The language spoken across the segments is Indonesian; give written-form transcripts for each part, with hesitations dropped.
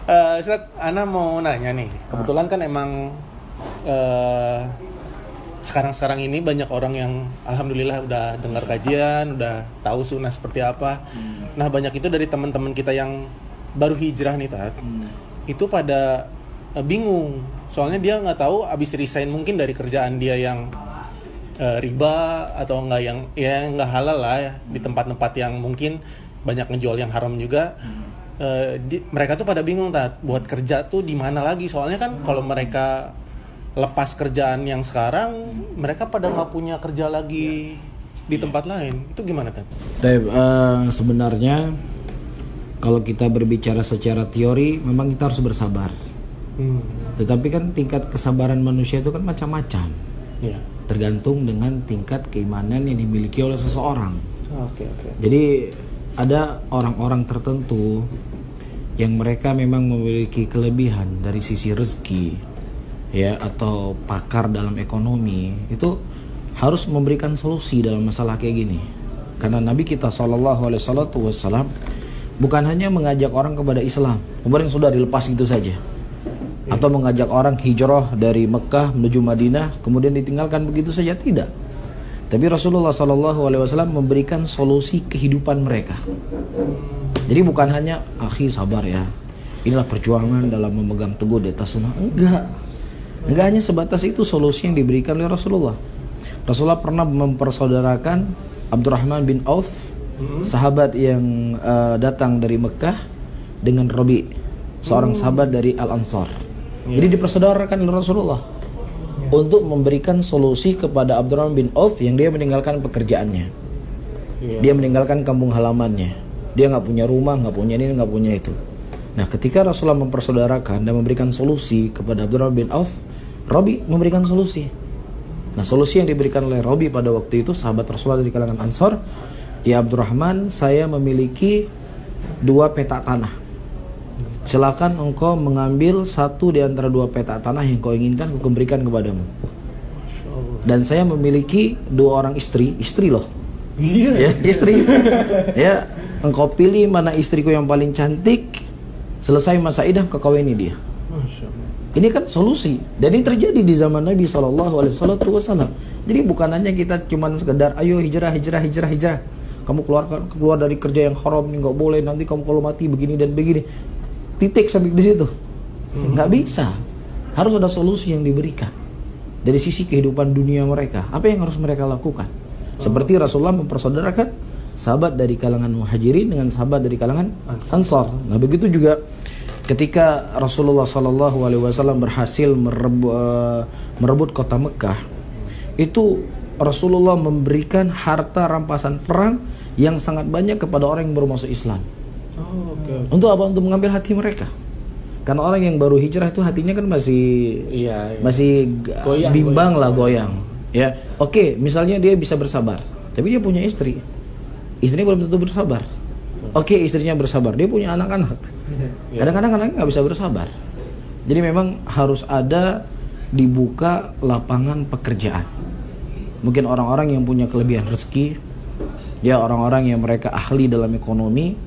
Ustaz, Ana mau nanya nih. Kebetulan kan emang sekarang-sekarang ini banyak orang yang alhamdulillah udah dengar kajian, udah tahu sunnah seperti apa. Nah, banyak itu dari teman-teman kita yang baru hijrah nih, Tat. Itu pada bingung. Soalnya dia nggak tahu abis resign mungkin dari kerjaan dia yang riba atau enggak yang ya nggak halal lah ya, di tempat-tempat yang mungkin banyak ngejual yang haram juga. Mereka tuh pada bingung, Tat, buat kerja tuh di mana lagi. Soalnya kan kalau mereka lepas kerjaan yang sekarang, mereka pada nggak punya kerja lagi di tempat lain. Itu gimana, Tat? Sebenarnya kalau kita berbicara secara teori, memang kita harus bersabar. Tetapi kan tingkat kesabaran manusia itu kan macam-macam. Iya. Tergantung dengan tingkat keimanan yang dimiliki oleh seseorang. Oke. Jadi ada orang-orang tertentu yang mereka memang memiliki kelebihan dari sisi rezeki, ya, atau pakar dalam ekonomi, itu harus memberikan solusi dalam masalah kayak gini. Karena Nabi kita SAW bukan hanya mengajak orang kepada Islam, kemudian sudah dilepas gitu saja, atau mengajak orang hijrah dari Mekah menuju Madinah kemudian ditinggalkan begitu saja, tidak. Tapi Rasulullah SAW memberikan solusi kehidupan mereka. Jadi bukan hanya akhi sabar ya, inilah perjuangan dalam memegang teguh di atas sunnah. Enggak hanya sebatas itu solusi yang diberikan oleh Rasulullah. Rasulullah pernah mempersaudarakan Abdurrahman bin Auf, sahabat yang datang dari Mekah, dengan Rabi, seorang sahabat dari Al-Ansar. Jadi dipersaudarakan oleh Rasulullah untuk memberikan solusi kepada Abdurrahman bin Auf yang dia meninggalkan pekerjaannya. Dia meninggalkan kampung halamannya. Dia nggak punya rumah, nggak punya ini, nggak punya itu. Nah, ketika Rasulullah mempersaudarakan dan memberikan solusi kepada Abdurrahman bin Auf, Rabi memberikan solusi. Nah, solusi yang diberikan oleh Rabi pada waktu itu, sahabat Rasulullah dari kalangan Ansar, ya Abdurrahman, saya memiliki 2 petak tanah. Silakan engkau mengambil satu di antara 2 petak tanah yang kau inginkan, aku berikan kepadamu. Dan saya memiliki 2 orang istri loh. Ya, istri. Ya, engkau pilih mana istriku yang paling cantik. Selesai masa idah, kau kawini dia. Ini kan solusi, dan ini terjadi di zaman Nabi SAW. Jadi bukan hanya kita cuman sekedar ayo hijrah. Kamu keluar dari kerja yang haram, nggak boleh, nanti kamu kalau mati begini dan begini. Titik sampai di situ. Nggak bisa. Harus ada solusi yang diberikan dari sisi kehidupan dunia mereka. Apa yang harus mereka lakukan? Seperti Rasulullah mempersaudarakan sahabat dari kalangan Muhajirin dengan sahabat dari kalangan Ansar. Nah, begitu juga ketika Rasulullah SAW berhasil merebut kota Mekah, itu Rasulullah memberikan harta rampasan perang yang sangat banyak kepada orang yang baru masuk Islam. Untuk apa? Untuk mengambil hati mereka. Karena orang yang baru hijrah itu hatinya kan masih bimbang lah, goyang. Ya, oke, misalnya dia bisa bersabar, tapi dia punya istri. Istrinya belum tentu bersabar. Oke, istrinya bersabar, dia punya anak-anak. Kadang-kadang anaknya nggak bisa bersabar. Jadi memang harus ada dibuka lapangan pekerjaan. Mungkin orang-orang yang punya kelebihan rezeki, ya orang-orang yang mereka ahli dalam ekonomi,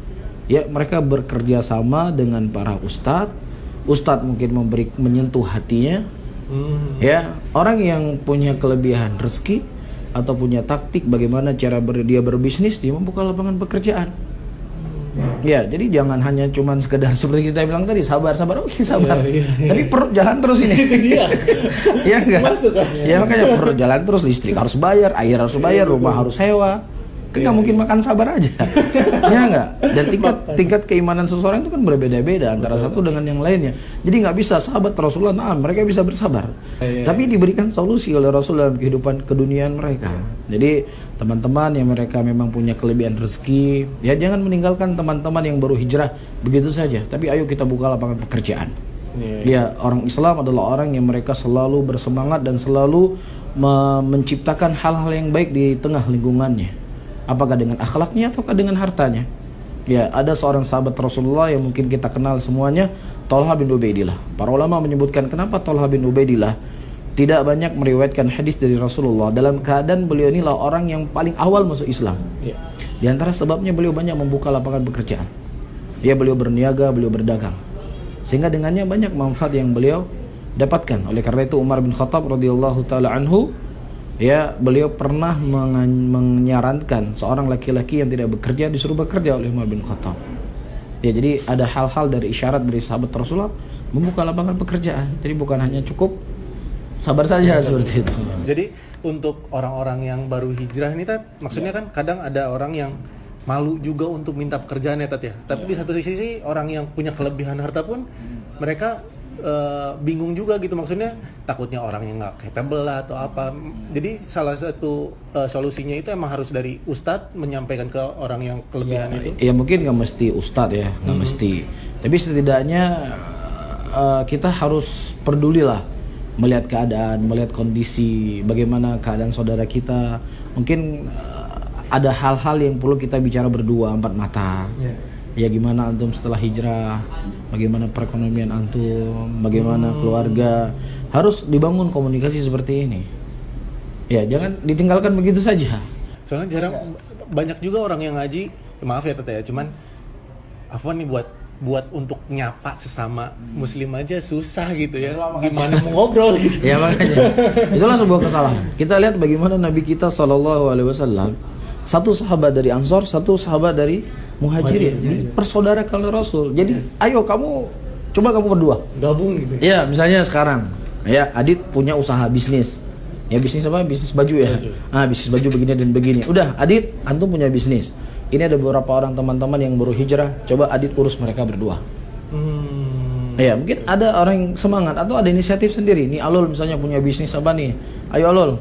ya mereka bekerja sama dengan para ustadz mungkin menyentuh hatinya. Ya, orang yang punya kelebihan rezeki atau punya taktik bagaimana cara dia berbisnis, dia membuka lapangan pekerjaan. Ya, jadi jangan hanya cuman sekedar seperti kita bilang tadi, sabar, oke sabar. Tapi perut jalan terus ini. Iya enggak? Ya makanya perut jalan terus, listrik harus bayar, air harus bayar, rumah harus sewa. Kan nggak mungkin makan sabar aja. Ya enggak? Dan tingkat keimanan seseorang itu kan berbeda-beda antara satu dengan yang lainnya. Jadi nggak bisa sahabat Rasulullah, mereka bisa bersabar. Tapi diberikan solusi oleh Rasul dalam kehidupan keduniaan mereka. Jadi teman-teman yang mereka memang punya kelebihan rezeki, ya jangan meninggalkan teman-teman yang baru hijrah begitu saja. Tapi ayo kita buka lapangan pekerjaan. Ya, orang Islam adalah orang yang mereka selalu bersemangat dan selalu menciptakan hal-hal yang baik di tengah lingkungannya. Apakah dengan akhlaknya ataukah dengan hartanya. Ya, ada seorang sahabat Rasulullah yang mungkin kita kenal semuanya, Thalhah bin Ubaidillah. Para ulama menyebutkan kenapa Thalhah bin Ubaidillah tidak banyak meriwayatkan hadis dari Rasulullah, dalam keadaan beliau inilah orang yang paling awal masuk Islam. Di antara sebabnya beliau banyak membuka lapangan pekerjaan. Ya, beliau berniaga, beliau berdagang. sehingga dengannya banyak manfaat yang beliau dapatkan. Oleh karena itu Umar bin Khattab radhiyallahu taala anhu, ya, beliau pernah menyarankan seorang laki-laki yang tidak bekerja disuruh bekerja oleh Umar bin Khattab. Ya, jadi ada hal-hal dari isyarat dari sahabat Rasulullah membuka lapangan pekerjaan. Jadi bukan hanya cukup sabar saja seperti itu. Jadi untuk orang-orang yang baru hijrah ini Tat, maksudnya kan kadang ada orang yang malu juga untuk minta pekerjaan ya Tat ya. Tapi di satu sisi orang yang punya kelebihan harta pun mereka bingung juga gitu, maksudnya takutnya orang yang nggak capable lah atau apa. Jadi salah satu solusinya itu emang harus dari ustadz menyampaikan ke orang yang kelebihan itu. Ya mungkin nggak mesti ustadz ya, nggak mesti. Tapi setidaknya kita harus peduli lah, melihat keadaan, melihat kondisi, bagaimana keadaan saudara kita. Mungkin ada hal-hal yang perlu kita bicara berdua empat mata. Ya, gimana antum setelah hijrah, bagaimana perekonomian antum, bagaimana keluarga. Harus dibangun komunikasi seperti ini. Ya, jangan ditinggalkan begitu saja. Soalnya jarang, banyak juga orang yang ngaji, maaf ya Tete ya, cuman afwan nih buat untuk nyapa sesama muslim aja susah gitu ya. Gimana mau ngobrol gitu. Ya makanya itulah sebuah kesalahan. Kita lihat bagaimana Nabi kita SAW, satu sahabat dari Ansor, satu sahabat dari Muhajirin, dipersaudarakan oleh Rasul. Jadi ayo kamu berdua gabung gitu. Ya, misalnya sekarang ya Adit punya usaha bisnis. Ya, bisnis apa? Bisnis baju ya. Bisnis baju begini dan begini. Udah, Adit, antum punya bisnis. Ini ada beberapa orang teman-teman yang baru hijrah, coba Adit urus mereka berdua. Ya, mungkin ada orang yang semangat atau ada inisiatif sendiri. Nih Alul misalnya punya bisnis apa nih? Ayo Alul,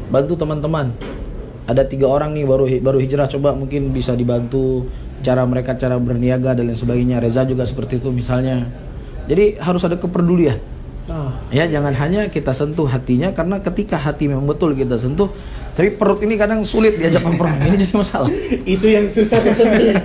bantu teman-teman. Ada 3 orang nih baru hijrah, coba mungkin bisa dibantu cara berniaga dan lain sebagainya. Reza juga seperti itu misalnya. Jadi harus ada kepedulian. Ya, jangan hanya kita sentuh hatinya, karena ketika hati memang betul kita sentuh, tapi perut ini kadang sulit diajak kompromi. Ini jadi masalah. Itu yang susah kesentuh.